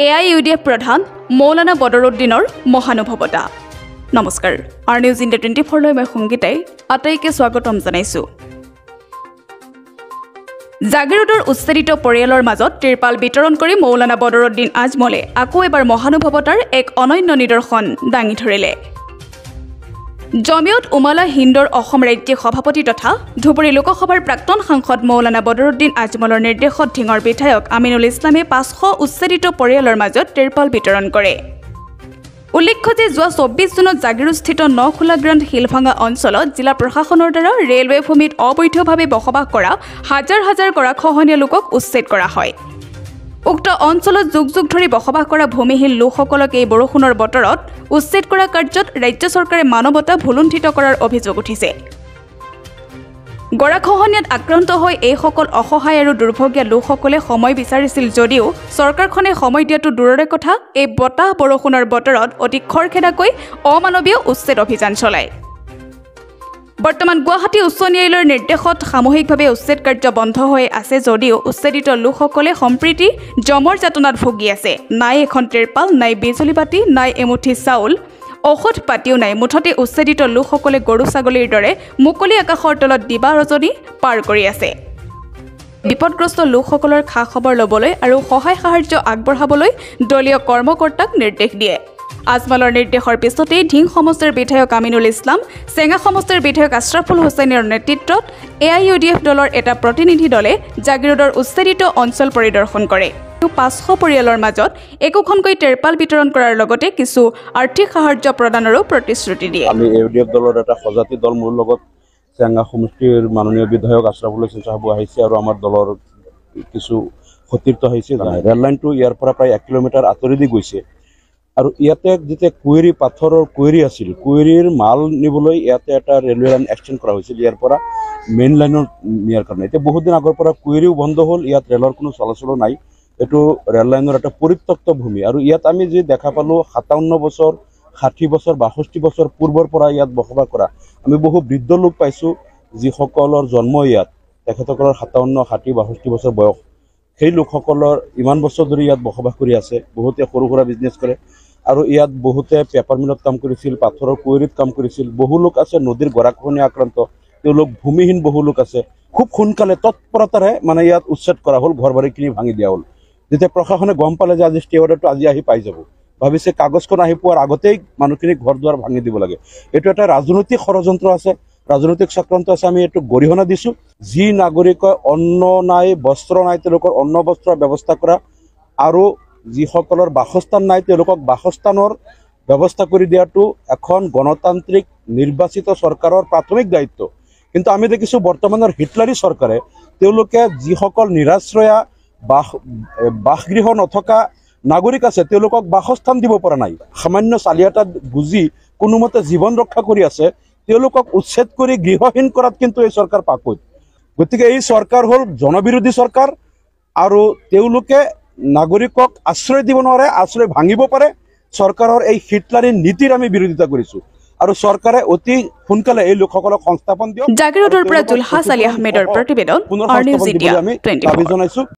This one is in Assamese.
AIUDF প্ৰধান মৌলানা বদৰুদ্দিনৰ মহানুভৱতা। নমস্কাৰ, আৰ নিউজ ইণ্ডিয়া 24 লৈ মই সংগীতাই আটাইকে স্বাগতম জনাইছো। জাগিৰোডৰ উচ্ছেদিত পৰিয়ালৰ মাজত তিৰপাল বিতৰণ কৰি মৌলানা বদৰুদ্দিন আজমলে আকৌ এবাৰ মহানুভৱতাৰ এক অনন্য নিদৰ্শন দাঙি ধৰিলে। জমিয়ত উমালা হিন্দৰ অসম ৰাজ্যিক সভাপতি তথা ধুবুৰী লোকসভাৰ প্ৰাক্তন সাংসদ মৌলানা বদৰুদ্দিন আজমলৰ নিৰ্দেশত ঢিঙৰ বিধায়ক আমিনুল ইছলামে 500 উচ্ছেদিত পৰিয়ালৰ মাজত তিৰপাল বিতৰণ কৰে। উল্লেখ্য যে যোৱা 24 জুনত জাগিৰোডস্থিত নখোলা গ্ৰাণ্ড শিলভাঙা অঞ্চলত জিলা প্ৰশাসনৰ দ্বাৰা ৰেলৱে ভূমিত অবৈধভাৱে বসবাস কৰা হাজাৰ হাজাৰ গৰাখহনীয়া লোকক উচ্ছেদ কৰা হয়। উক্ত অঞ্চলত যুগ যুগ ধৰি বসবাস কৰা ভূমিহীন লোকসকলক এই বৰষুণৰ বতৰত উচ্ছেদ কৰা কাৰ্যত ৰাজ্য চৰকাৰে মানৱতা ভুলুণ্ঠিত কৰাৰ অভিযোগ উঠিছে। গৰাখহনীয়াত আক্ৰান্ত হৈ এইসকল অসহায় আৰু দুৰ্ভগীয়া লোকসকলে সময় বিচাৰিছিল যদিও চৰকাৰখনে সময় দিয়াটো দূৰৰে কথা, এই বতাহ বৰষুণৰ বতৰত অতি খৰখেদাকৈ অমানৱীয় উচ্ছেদ অভিযান চলায়। বৰ্তমান গুৱাহাটী উচ্চ ন্যায়ালয়ৰ নিৰ্দেশত সামূহিকভাৱে উচ্ছেদ কাৰ্য বন্ধ হৈ আছে যদিও উচ্ছেদিত লোকসকলে সম্প্ৰীতি জমৰ যাতনাত ভুগি আছে। নাই এখন তিৰপাল, নাই বিজুলী বাতি, নাই এমুঠি চাউল, ঔষধ পাতিও নাই। মুঠতে উচ্ছেদিত লোকসকলে গৰু ছাগলীৰ দৰে মুকলি আকাশৰ তলত দিবা ৰজনী পাৰ কৰি আছে। বিপদগ্ৰস্ত লোকসকলৰ খা খবৰ ল'বলৈ আৰু সহায় সাহায্য আগবঢ়াবলৈ দলীয় কৰ্মকৰ্তাক নিৰ্দেশ দিয়ে। আজমলৰ নিৰ্দেশৰ পিছতেই ঢিং সমষ্টিৰ বিধায়ক আমিনুল ইছলাম, চেঙা সমষ্টিৰ বিধায়ক আশ্ৰাফুল হুছেইনৰ নেতৃত্বত AIUDF দলৰ এটা প্ৰতিনিধি দলে জাগিৰোডৰ উচ্ছেদিত অঞ্চল পৰিদৰ্শন কৰে। 500 পৰিয়ালৰ মাজত একোখনকৈ তিৰপাল বিতৰণ কৰাৰ লগতে কিছু আৰ্থিক সাহায্য প্ৰদানৰো প্ৰতিশ্ৰুতি দিয়ে। আমি AIUDF দলৰ এটা সজাতি দল মোৰ লগত চেঙা সমষ্টিৰ মাননীয় বিধায়ক আশ্ৰাফুল হুছেইন সাহেব আহিছে আৰু আমাৰ দলৰ কিছু সতীৰ্থ আহিছে। ৰেল লাইনটো ইয়াৰ পৰা প্ৰায় 1 কিলোমিটাৰ আঁতৰি দি গৈছে আৰু ইয়াতে যেতিয়া কুৱেৰী পাথৰৰ কুৱেৰী আছিল, কুৱেৰীৰ মাল নিবলৈ ইয়াতে এটা ৰেলৱে লাইন এক্সটেণ্ড কৰা হৈছিল ইয়াৰ পৰা মেইন লাইনৰ নিয়াৰ কাৰণে। এতিয়া বহুত দিন আগৰ পৰা কুৱেৰীও বন্ধ হ'ল, ইয়াত ৰেলৰ কোনো চলাচলো নাই। এইটো ৰেল লাইনৰ এটা পৰিত্যক্ত ভূমি আৰু ইয়াত আমি যি দেখা পালোঁ 57 বছৰ, 60 বছৰ, 62 বছৰ পূৰ্বৰ পৰা ইয়াত বসবাস কৰা আমি বহু বৃদ্ধ লোক পাইছোঁ যিসকলৰ জন্ম ইয়াত, তেখেতসকলৰ 57, 60, 62 বছৰ বয়স। সেই লোকসকলৰ ইমান বছৰ ধৰি ইয়াত বসবাস কৰি আছে। বহুতে সৰু সুৰা বিজনেছ কৰে আৰু ইয়াত বহুতে পেপাৰ মিলত কাম কৰিছিল, পাথৰৰ কুৱেৰীত কাম কৰিছিল। বহু লোক আছে নদীৰ গৰাখহনীয়া আক্ৰান্ত, তেওঁলোক ভূমিহীন বহু লোক আছে। খুব সোনকালে তৎপৰতাৰে মানে ইয়াত উচ্ছেদ কৰা হ'ল, ঘৰ বাৰীখিনি ভাঙি দিয়া হ'ল। যেতিয়া প্ৰশাসনে গম পালে যে আজি ষ্টে অৰ্ডাৰটো আজি আহি পাই যাব, ভাবিছে কাগজখন আহি পোৱাৰ আগতেই মানুহখিনিক ঘৰ দুৱাৰ ভাঙি দিব লাগে। এইটো এটা ৰাজনৈতিক ষড়যন্ত্ৰ আছে, ৰাজনৈতিক চক্ৰান্ত আছে। আমি এইটো গৰিহণা দিছোঁ। যি নাগৰিকৰ অন্ন নাই, বস্ত্ৰ নাই, তেওঁলোকৰ অন্ন বস্ত্ৰৰ ব্যৱস্থা কৰা আৰু যিসকলৰ বাসস্থান নাই তেওঁলোকক বাসস্থানৰ ব্যৱস্থা কৰি দিয়াটো এখন গণতান্ত্ৰিক নিৰ্বাচিত চৰকাৰৰ প্ৰাথমিক দায়িত্ব। কিন্তু আমি দেখিছোঁ বৰ্তমানৰ হিটলাৰী চৰকাৰে তেওঁলোকে যিসকল নিৰাশ্ৰয়া বাসগৃহ নথকা নাগৰিক আছে তেওঁলোকক বাসস্থান দিব পৰা নাই। সামান্য চালিয়াটা বুজি কোনোমতে জীৱন ৰক্ষা কৰি আছে, তেওঁলোকক উচ্ছেদ কৰি গৃহহীন কৰাত কিন্তু এই চৰকাৰ পাকৈত। গতিকে এই চৰকাৰ হ'ল জনবিৰোধী চৰকাৰ আৰু তেওঁলোকে নাগৰিকক আশ্ৰয় দিব নোৱাৰে, আশ্ৰয় ভাঙিব পাৰে। চৰকাৰৰ এই হিটলাৰী নীতিৰ আমি বিৰোধিতা কৰিছোঁ আৰু চৰকাৰে অতি সোনকালে এই লোকসকলক সংস্থাপন দিয়ক। জাগিৰোডৰ পৰা জুলহাছ আলী আহমেদৰ প্ৰতিবেদন, আৰ নিউজ ইণ্ডিয়া 24।